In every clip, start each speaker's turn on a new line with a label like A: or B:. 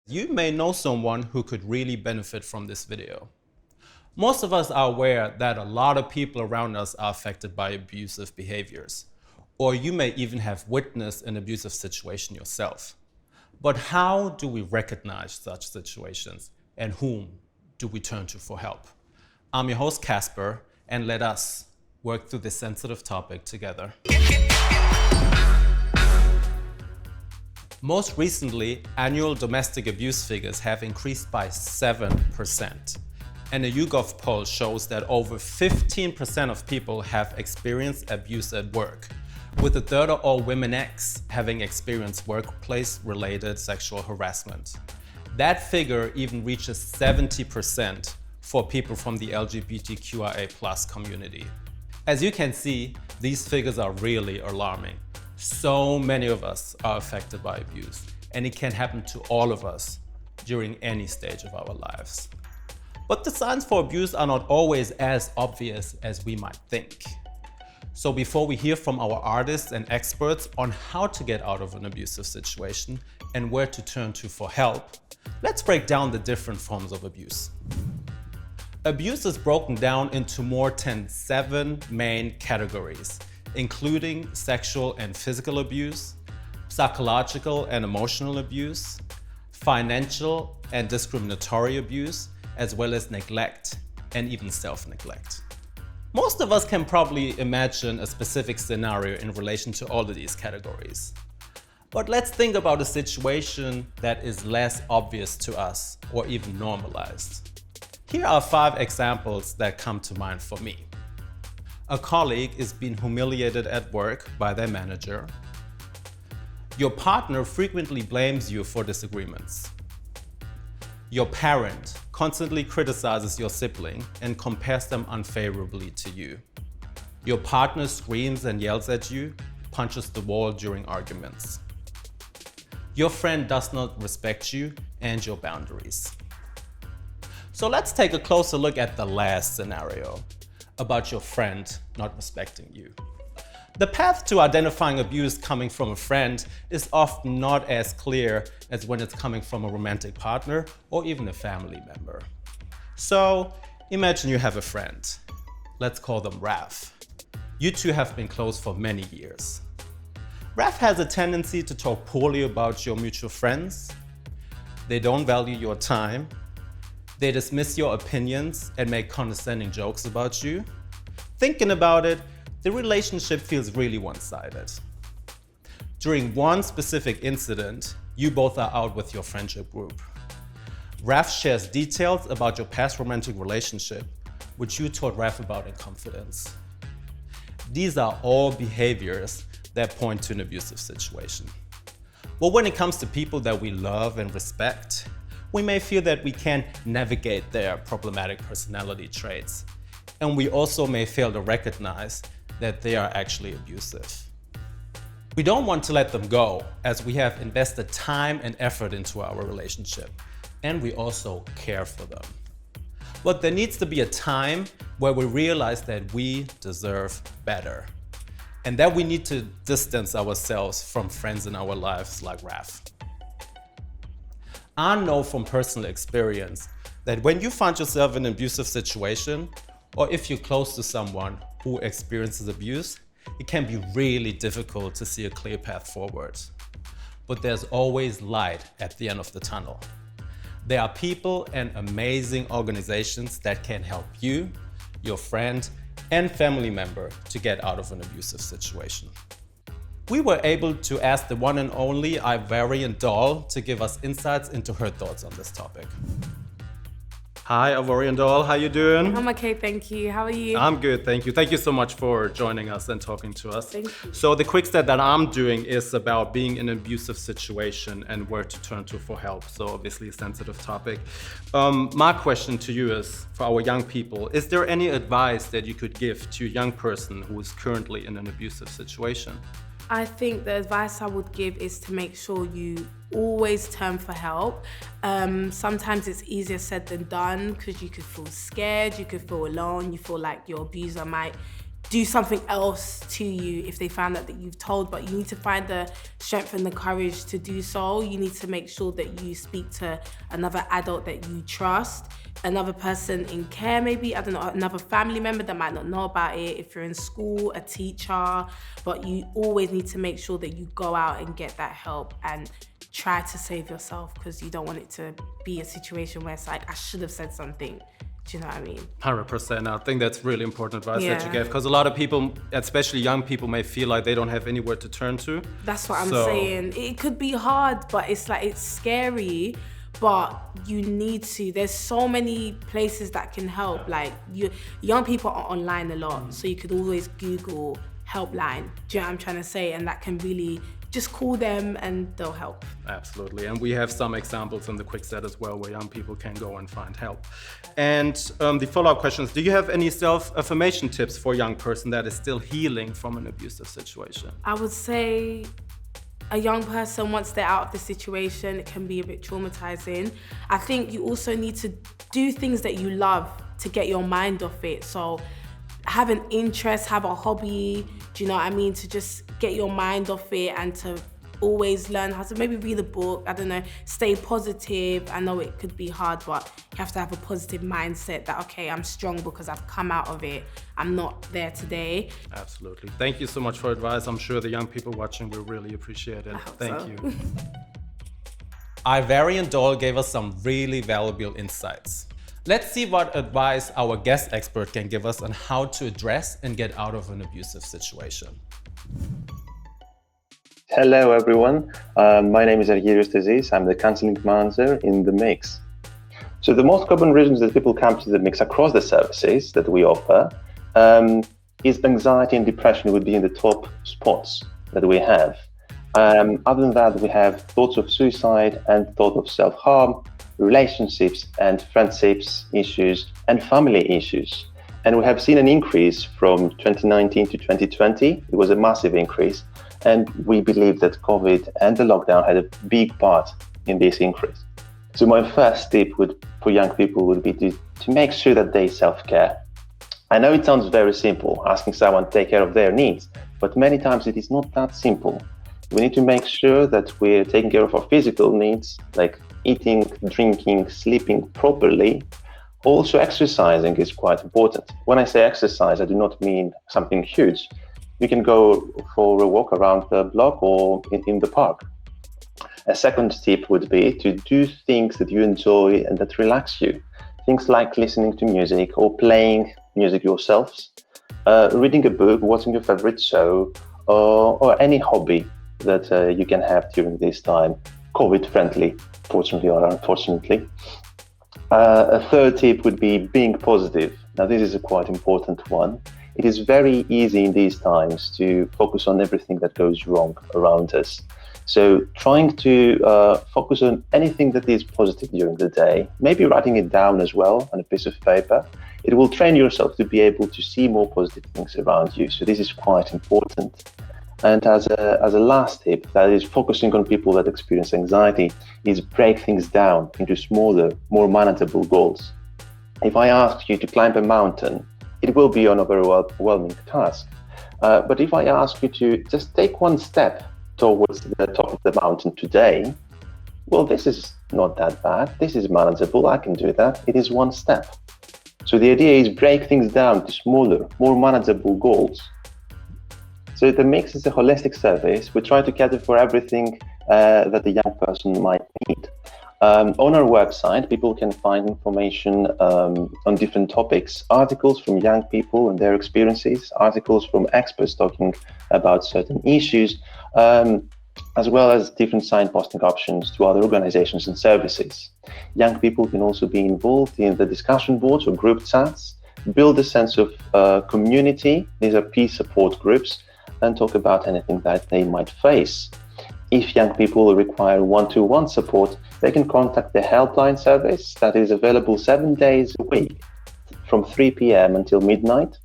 A: You may know someone who could really benefit from this video. Most of us are aware that a lot of people around us are affected by abusive behaviors, or you may even have witnessed an abusive situation yourself. But how do we recognize such situations, and whom do we turn to for help? I'm your host, Casper, and let us work through this sensitive topic together. Most recently, annual domestic abuse figures have increased by 7%. And a YouGov poll shows that over 15% of people have experienced abuse at work, with a third of all women having experienced workplace-related sexual harassment. That figure even reaches 70% for people from the LGBTQIA+ community. As you can see, these figures are really alarming. So many of us are affected by abuse, and it can happen to all of us during any stage of our lives. But the signs for abuse are not always as obvious as we might think. So before we hear from our artists and experts on how to get out of an abusive situation and where to turn to for help, let's break down the different forms of abuse. Abuse is broken down into more than 7 main categories, including sexual and physical abuse, psychological and emotional abuse, financial and discriminatory abuse, as well as neglect and even self-neglect. Most of us can probably imagine a specific scenario in relation to all of these categories. But let's think about a situation that is less obvious to us or even normalized. Here are 5 examples that come to mind for me. A colleague is being humiliated at work by their manager. Your partner frequently blames you for disagreements. Your parent constantly criticizes your sibling and compares them unfavorably to you. Your partner screams and yells at you, punches the wall during arguments. Your friend does not respect you and your boundaries. So let's take a closer look at the last scenario, about your friend not respecting you. The path to identifying abuse coming from a friend is often not as clear as when it's coming from a romantic partner or even a family member. So imagine you have a friend. Let's call them Raf. You two have been close for many years. Raf has a tendency to talk poorly about your mutual friends. They don't value your time. They dismiss your opinions and make condescending jokes about you. Thinking about it, the relationship feels really one-sided. During one specific incident, you both are out with your friendship group. Raf shares details about your past romantic relationship, which you told Raf about in confidence. These are all behaviors that point to an abusive situation. But when it comes to people that we love and respect, we may feel that we can't navigate their problematic personality traits, and we also may fail to recognize that they are actually abusive. We don't want to let them go, as we have invested time and effort into our relationship, and we also care for them. But there needs to be a time where we realize that we deserve better, and that we need to distance ourselves from friends in our lives like Raf. I know from personal experience that when you find yourself in an abusive situation, or if you're close to someone who experiences abuse, it can be really difficult to see a clear path forward. But there's always light at the end of the tunnel. There are people and amazing organizations that can help you, your friend, and family member to get out of an abusive situation. We were able to ask the one and only Ivorian Doll to give us insights into her thoughts on this topic. Hi, Ivorian Doll, how you doing?
B: I'm okay, thank you. How are you?
A: I'm good, thank you. Thank you so much for joining us and talking to us.
B: Thank you.
A: So the quick step that I'm doing is about being in an abusive situation and where to turn to for help. So obviously a sensitive topic. My question to you is, for our young people, is there any advice that you could give to a young person who is currently in an abusive situation?
B: I think the advice I would give is to make sure you always turn for help. Sometimes it's easier said than done because you could feel scared, you could feel alone, you feel like your abuser might do something else to you if they found out that you've told, but you need to find the strength and the courage to do so. You need to make sure that you speak to another adult that you trust, another person in care maybe, I don't know, another family member that might not know about it, if you're in school, a teacher, but you always need to make sure that you go out and get that help and try to save yourself, because you don't want it to be a situation where it's like, I should have said something. Do you know what I mean?
A: 100%. I think that's really important advice that you
B: Yeah.
A: gave, because a lot of people, especially young people, may feel like they don't have anywhere to turn to.
B: That's what I'm saying. It could be hard, but it's like, it's scary, but you need to. There's so many places that can help. Like, young people are online a lot, so you could always Google helpline. Do you know what I'm trying to say? And that can really just call them and they'll help.
A: Absolutely. And we have some examples in the quick set as well where young people can go and find help. And the follow-up question is, do you have any self-affirmation tips for a young person that is still healing from an abusive situation?
B: I would say a young person, once they're out of the situation, it can be a bit traumatizing. I think you also need to do things that you love to get your mind off it. So have an interest, have a hobby, do you know what I mean? To just get your mind off it and to always learn how to maybe read a book, I don't know, stay positive. I know it could be hard, but you have to have a positive mindset that, okay, I'm strong because I've come out of it. I'm not there today.
A: Absolutely. Thank you so much for advice. I'm sure the young people watching will really appreciate it. Thank you. Ivorian Doll gave us some really valuable insights. Let's see what advice our guest expert can give us on how to address and get out of an abusive situation.
C: Hello, everyone. My name is Aziz. I'm the counseling manager in The Mix. So the most common reasons that people come to The Mix across the services that we offer is anxiety and depression would be in the top spots that we have. Other than that, we have thoughts of suicide and thought of self-harm, relationships and friendships issues, and family issues. And we have seen an increase from 2019 to 2020. It was a massive increase. And we believe that COVID and the lockdown had a big part in this increase. So my first tip for young people would be to make sure that they self-care. I know it sounds very simple, asking someone to take care of their needs, but many times it is not that simple. We need to make sure that we're taking care of our physical needs, like eating, drinking, sleeping properly. Also, exercising is quite important. When I say exercise, I do not mean something huge. You can go for a walk around the block or in the park. A second tip would be to do things that you enjoy and that relax you. Things like listening to music or playing music yourselves, reading a book, watching your favorite show, or any hobby that you can have during this time, COVID-friendly, fortunately or unfortunately. A third tip would be being positive. Now, this is a quite important one. It is very easy in these times to focus on everything that goes wrong around us. So trying to focus on anything that is positive during the day, maybe writing it down as well on a piece of paper. It will train yourself to be able to see more positive things around you. So this is quite important. And as a last tip, that is focusing on people that experience anxiety, is break things down into smaller, more manageable goals. If I ask you to climb a mountain, it will be an overwhelming task. But if I ask you to just take one step towards the top of the mountain today, well, this is not that bad. This is manageable. I can do that. It is one step. So the idea is break things down to smaller, more manageable goals. So The Mix is a holistic service. We try to cater for everything that the young person might need. On our website, people can find information on different topics, articles from young people and their experiences, articles from experts talking about certain issues, as well as different signposting options to other organizations and services. Young people can also be involved in the discussion boards or group chats, build a sense of community. These are peer support groups, and talk about anything that they might face. If young people require one-to-one support, they can contact the helpline service that is available 7 days a week from 3 p.m. until midnight.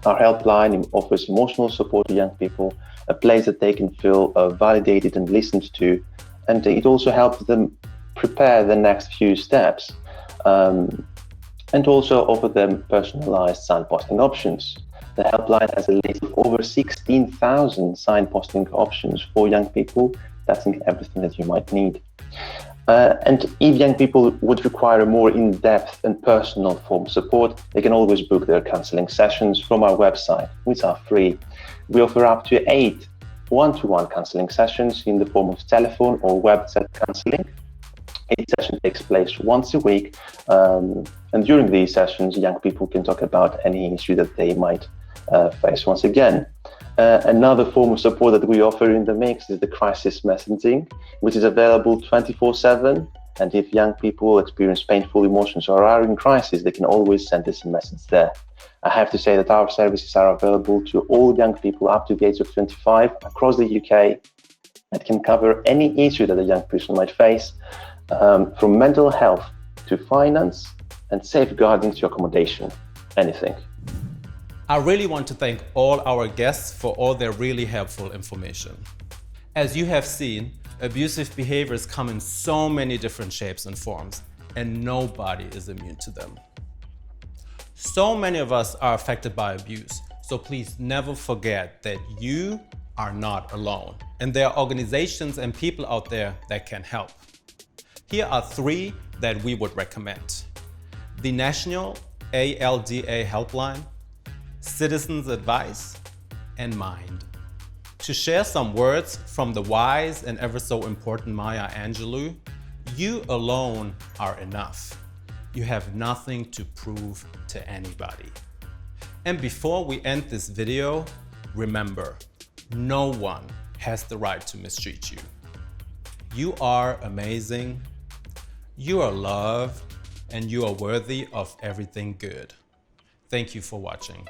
C: Our helpline offers emotional support to young people, a place that they can feel validated and listened to, and it also helps them prepare the next few steps, and also offer them personalized signposting options. The helpline has a list of over 16,000 signposting options for young people. That's everything that you might need. And if young people would require a more in-depth and personal form of support, they can always book their counseling sessions from our website, which are free. We offer up to 8 one-to-one counseling sessions in the form of telephone or web chat counseling. Each session takes place once a week, and during these sessions, young people can talk about any issue that they might face once again. Another form of support that we offer in the mix is the crisis messaging, which is available 24/7. And if young people experience painful emotions or are in crisis, they can always send us a message there. I have to say that our services are available to all young people up to the age of 25 across the UK. It can cover any issue that a young person might face, from mental health to finance and safeguarding to accommodation, anything.
A: I really want to thank all our guests for all their really helpful information. As you have seen, abusive behaviors come in so many different shapes and forms, and nobody is immune to them. So many of us are affected by abuse, so please never forget that you are not alone, and there are organizations and people out there that can help. Here are 3 that we would recommend: the National ALDA Helpline, Citizens Advice, and Mind. To share some words from the wise and ever so important Maya Angelou, you alone are enough. You have nothing to prove to anybody. And before we end this video, remember, no one has the right to mistreat you. You are amazing, you are loved, and you are worthy of everything good. Thank you for watching.